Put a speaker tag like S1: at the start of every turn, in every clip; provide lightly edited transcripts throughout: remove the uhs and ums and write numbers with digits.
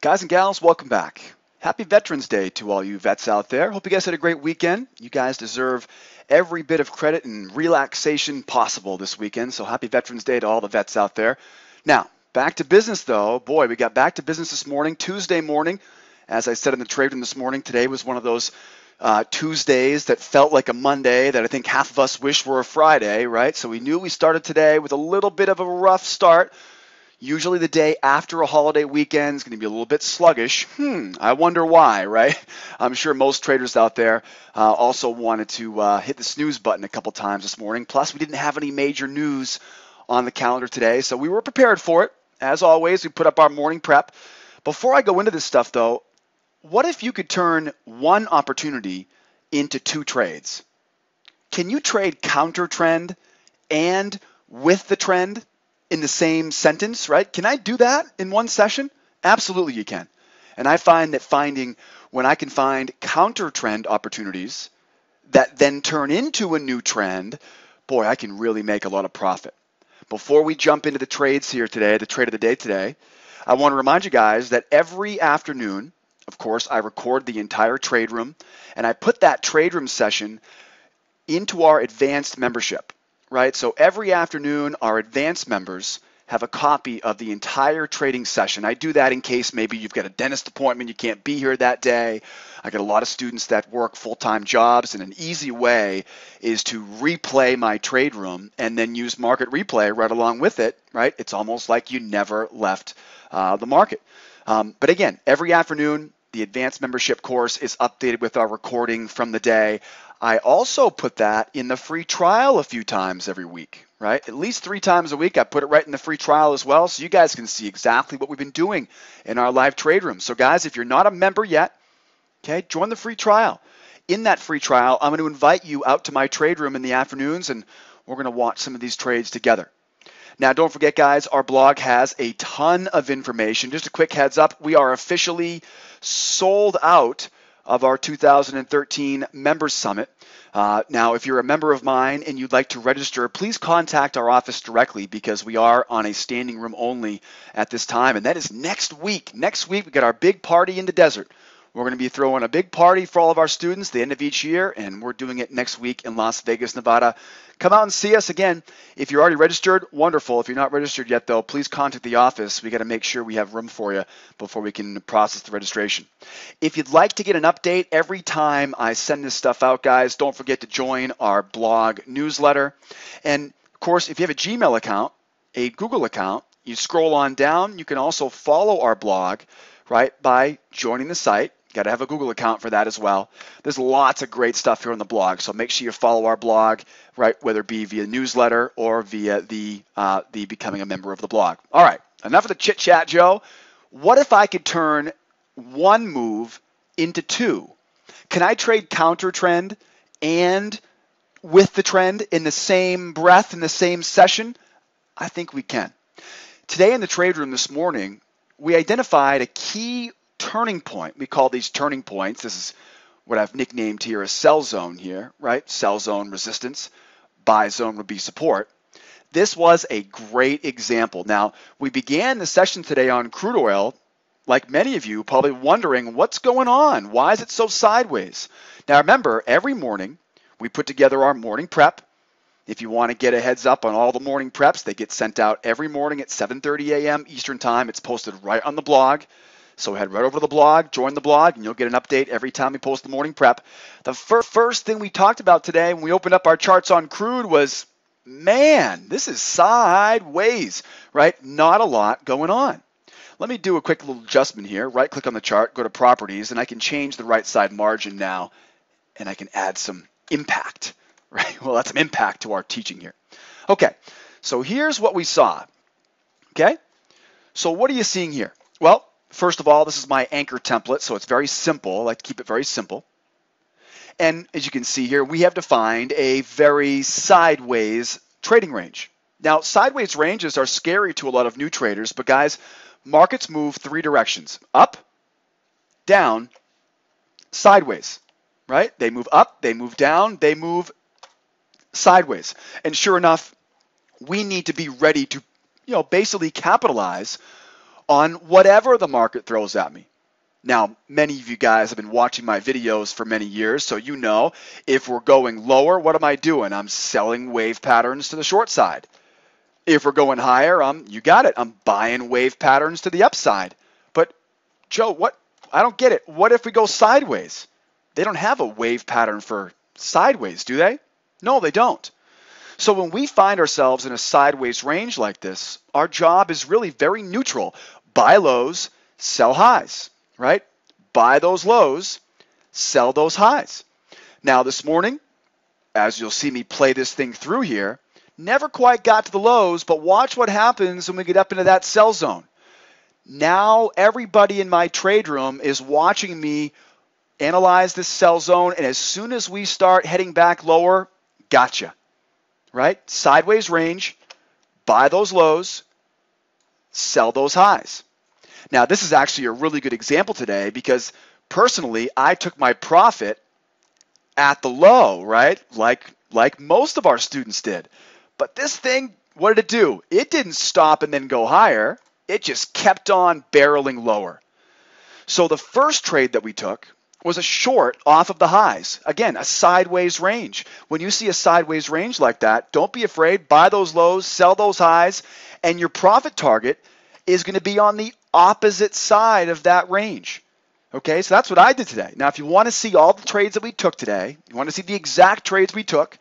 S1: Guys and gals, welcome back. Happy Veterans Day to all you vets out there. Hope you guys had a great weekend. You guys deserve every bit of credit and relaxation possible this weekend, so happy Veterans Day to all the vets out there. Now, back to business though. Boy, we got back to business this morning, Tuesday morning. As I said in the trade room this morning, today was one of those Tuesdays that felt like a Monday that I think half of us wish were a Friday, right? So we knew we started today with a little bit of a rough start. Usually the day after a holiday weekend is going to be a little bit sluggish. I wonder why, right? I'm sure most traders out there also wanted to hit the snooze button a couple times this morning. Plus, we didn't have any major news on the calendar today, so we were prepared for it. As always, we put up our morning prep. Before I go into this stuff, though, what if you could turn one opportunity into two trades? Can you trade counter trend and with the trend in the same sentence, right? Can I do that in one session? Absolutely you can. And I find that when I can find counter trend opportunities that then turn into a new trend, boy, I can really make a lot of profit. Before we jump into the trades here today, the trade of the day today, I want to remind you guys that every afternoon, of course, I record the entire trade room and I put that trade room session into our advanced membership. Right? So every afternoon, our advanced members have a copy of the entire trading session. I do that in case maybe you've got a dentist appointment, you can't be here that day. I got a lot of students that work full-time jobs, and an easy way is to replay my trade room and then use market replay right along with it, right? It's almost like you never left the market. But again, every afternoon, the advanced membership course is updated with our recording from the day. I also put that in the free trial a few times every week, right? At least 3 times a week. I put it right in the free trial as well, so you guys can see exactly what we've been doing in our live trade room. So guys, if you're not a member yet, okay, join the free trial. In that free trial, I'm going to invite you out to my trade room in the afternoons, and we're going to watch some of these trades together. Now, don't forget, guys, our blog has a ton of information. Just a quick heads up, we are officially sold out of our 2013 Members Summit. Now, if you're a member of mine and you'd like to register, please contact our office directly because we are on a standing room only at this time, and that is next week. Next week, we got our big party in the desert. We're going to be throwing a big party for all of our students the end of each year, and we're doing it next week in Las Vegas, Nevada. Come out and see us again. If you're already registered, wonderful. If you're not registered yet, though, please contact the office. We got to make sure we have room for you before we can process the registration. If you'd like to get an update every time I send this stuff out, guys, don't forget to join our blog newsletter. And, of course, if you have a Gmail account, a Google account, you scroll on down. You can also follow our blog, right, by joining the site. Got to have a Google account for that as well. There's lots of great stuff here on the blog, so make sure you follow our blog, right, whether it be via newsletter or via the becoming a member of the blog. All right, enough of the chit-chat, Joe. What if I could turn one move into two? Can I trade counter trend and with the trend in the same breath, in the same session? I think we can. Today in the trade room this morning, we identified a key turning point. We call these turning points. This is what I've nicknamed here a sell zone here, right? Sell zone resistance, buy zone would be support. This was a great example. Now, we began the session today on crude oil, like many of you probably wondering what's going on? Why is it so sideways? Now, remember, every morning we put together our morning prep. If you want to get a heads up on all the morning preps, they get sent out every morning at 7:30 a.m. Eastern Time. It's posted right on the blog. So head right over to the blog, join the blog, and you'll get an update every time we post the morning prep. The first thing we talked about today when we opened up our charts on crude was, man, this is sideways, right? Not a lot going on. Let me do a quick little adjustment here. Right-click on the chart, go to Properties, and I can change the right side margin now, and I can add some impact, right? Well, that's some impact to our teaching here. Okay, so here's what we saw, okay? So what are you seeing here? Well, first of all, this is my anchor template, so it's very simple. I like to keep it very simple. And as you can see here, we have defined a very sideways trading range. Now, sideways ranges are scary to a lot of new traders, but guys, markets move 3 directions: up, down, sideways, right? They move up, they move down, they move sideways. And sure enough, we need to be ready to, basically capitalize on whatever the market throws at me. Now, many of you guys have been watching my videos for many years, so you know if we're going lower, what am I doing? I'm selling wave patterns to the short side. If we're going higher, you got it, I'm buying wave patterns to the upside. But Joe, what? I don't get it. What if we go sideways? They don't have a wave pattern for sideways, do they? No, they don't. So when we find ourselves in a sideways range like this, our job is really very neutral. Buy lows, sell highs, right? Buy those lows, sell those highs. Now this morning, as you'll see me play this thing through here, never quite got to the lows, but watch what happens when we get up into that sell zone. Now everybody in my trade room is watching me analyze this sell zone, and as soon as we start heading back lower, gotcha, right? Sideways range, buy those lows, sell those highs. Now this is actually a really good example today because personally I took my profit at the low, right? Like most of our students did. But this thing, what did it do? It didn't stop and then go higher. It just kept on barreling lower. So the first trade that we took was a short off of the highs. Again, a sideways range. When you see a sideways range like that, don't be afraid. Buy those lows, sell those highs, and your profit target is going to be on the opposite side of that range. Okay, so that's what I did today. Now, if you want to see all the trades that we took today, you want to see the exact trades we took,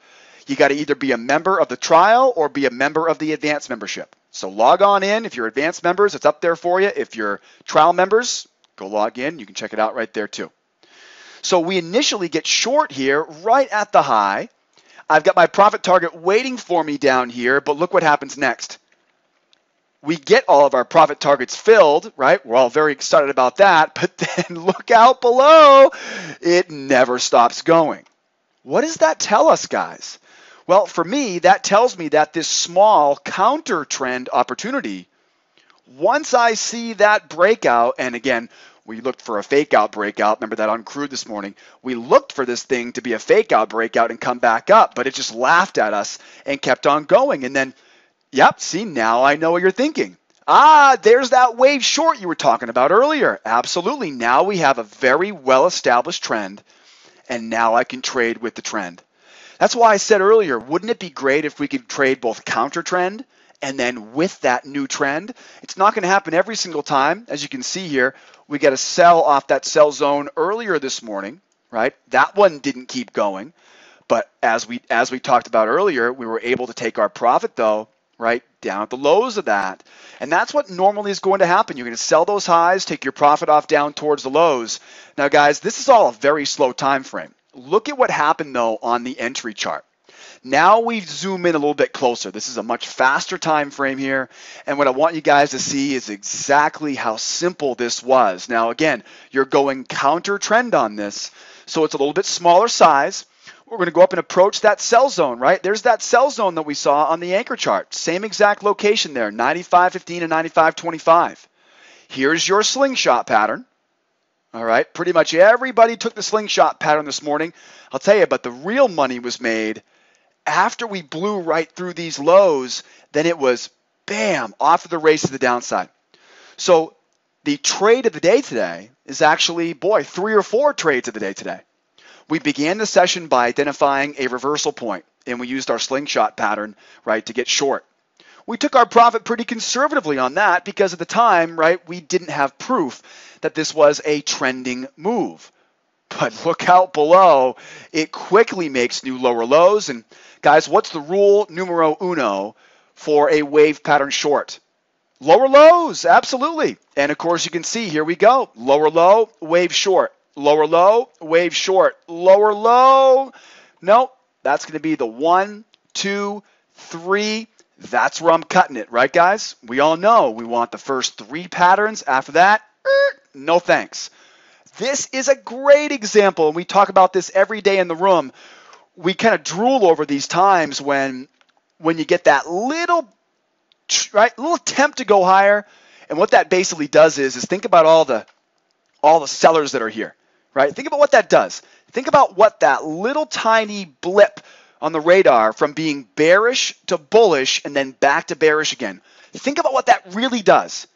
S1: you got to either be a member of the trial or be a member of the advanced membership. So log on in. If you're advanced members, it's up there for you. If you're trial members, go log in. You can check it out right there too. So we initially get short here right at the high. I've got my profit target waiting for me down here, but look what happens next. We get all of our profit targets filled, right? We're all very excited about that, but then look out below. It never stops going. What does that tell us, guys? Well, for me, that tells me that this small counter trend opportunity, once I see that breakout, and again, we looked for a fake out breakout. Remember that on Crude this morning. We looked for this thing to be a fake out breakout and come back up, but it just laughed at us and kept on going. And then, yep, see, now I know what you're thinking. There's that wave short you were talking about earlier. Absolutely. Now we have a very well-established trend, and now I can trade with the trend. That's why I said earlier, wouldn't it be great if we could trade both counter trend and then with that new trend? It's not going to happen every single time. As you can see here, we got a sell off that sell zone earlier this morning, right? That one didn't keep going. But as we talked about earlier, we were able to take our profit though, right, down at the lows of that. And that's what normally is going to happen. You're going to sell those highs, take your profit off down towards the lows. Now guys, this is all a very slow time frame. Look at what happened though on the entry chart. Now we zoom in a little bit closer. This is a much faster time frame here. And what I want you guys to see is exactly how simple this was. Now again, you're going counter trend on this. So it's a little bit smaller size. We're going to go up and approach that sell zone, right? There's that sell zone that we saw on the anchor chart. Same exact location there, 95.15 and 95.25. Here's your slingshot pattern. All right, pretty much everybody took the slingshot pattern this morning. I'll tell you, but the real money was made after we blew right through these lows. Then it was, bam, off to the race to the downside. So the trade of the day today is actually, 3 or 4 trades of the day today. We began the session by identifying a reversal point, and we used our slingshot pattern, right, to get short. We took our profit pretty conservatively on that because at the time, right, we didn't have proof that this was a trending move. But look out below, it quickly makes new lower lows. And guys, what's the rule numero uno for a wave pattern short? Lower lows, absolutely. And of course, you can see, here we go. Lower low, wave short. Lower low, wave short. Lower low. Nope, that's going to be the 1, 2, 3. That's where I'm cutting it, right, guys? We all know we want the first 3 patterns. After that, no thanks. This is a great example, and we talk about this every day in the room. We kind of drool over these times when you get that little attempt to go higher, and what that basically does is think about all the sellers that are here, right? Think about what that does. Think about what that little tiny blip on the radar from being bearish to bullish and then back to bearish again. Think about what that really does.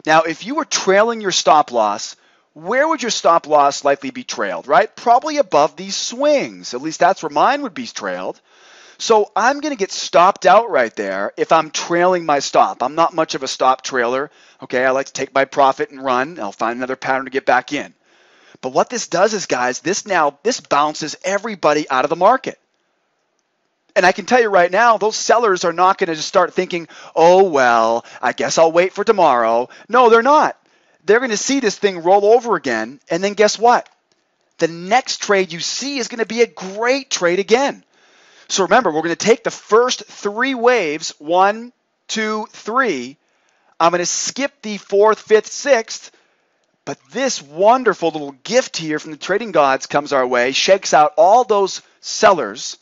S1: Now, if you were trailing your stop loss, where would your stop loss likely be trailed, right? Probably above these swings. At least that's where mine would be trailed. So I'm going to get stopped out right there if I'm trailing my stop. I'm not much of a stop trailer. Okay, I like to take my profit and run. I'll find another pattern to get back in. But what this does is, guys, this bounces everybody out of the market. And I can tell you right now, those sellers are not going to just start thinking, oh, well, I guess I'll wait for tomorrow. No, they're not. They're going to see this thing roll over again. And then guess what? The next trade you see is going to be a great trade again. So remember, we're going to take the first three waves, 1, 2, 3. I'm going to skip the 4th, 5th, 6th. But this wonderful little gift here from the trading gods comes our way, shakes out all those sellers,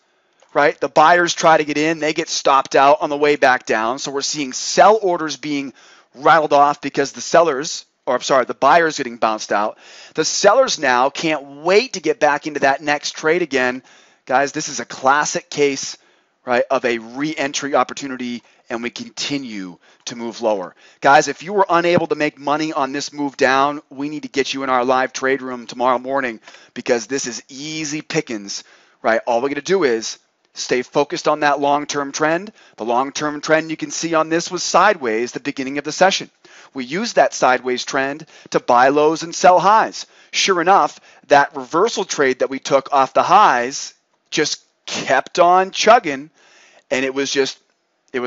S1: right? The buyers try to get in. They get stopped out on the way back down. So we're seeing sell orders being rattled off because the buyers getting bounced out. The sellers now can't wait to get back into that next trade again. Guys, this is a classic case, right, of a re-entry opportunity, and we continue to move lower. Guys, if you were unable to make money on this move down, we need to get you in our live trade room tomorrow morning because this is easy pickings, right? All we're going to do is stay focused on that long-term trend. The long-term trend you can see on this was sideways at the beginning of the session. We used that sideways trend to buy lows and sell highs. Sure enough, that reversal trade that we took off the highs just kept on chugging, and it was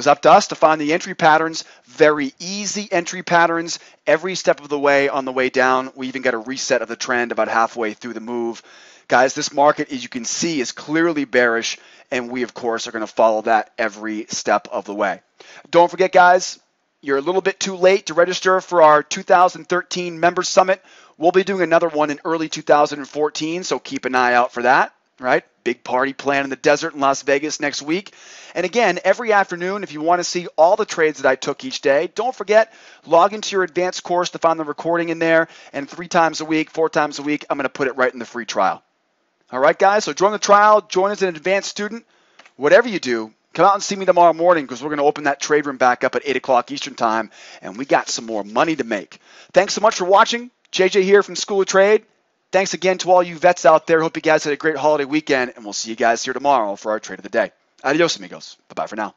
S1: up to us to find the entry patterns, very easy entry patterns every step of the way on the way down. We even got a reset of the trend about halfway through the move. Guys, this market, as you can see, is clearly bearish, and we, of course, are going to follow that every step of the way. Don't forget, guys, you're a little bit too late to register for our 2013 Members Summit. We'll be doing another one in early 2014, so keep an eye out for that. Right? Big party plan in the desert in Las Vegas next week. And again, every afternoon, if you want to see all the trades that I took each day, don't forget, log into your advanced course to find the recording in there. And 3 times a week, 4 times a week, I'm going to put it right in the free trial. All right, guys? So join the trial. Join as an advanced student. Whatever you do, come out and see me tomorrow morning because we're going to open that trade room back up at 8 o'clock Eastern Time. And we got some more money to make. Thanks so much for watching. JJ here from School of Trade. Thanks again to all you vets out there. Hope you guys had a great holiday weekend, and we'll see you guys here tomorrow for our trade of the day. Adios, amigos. Bye-bye for now.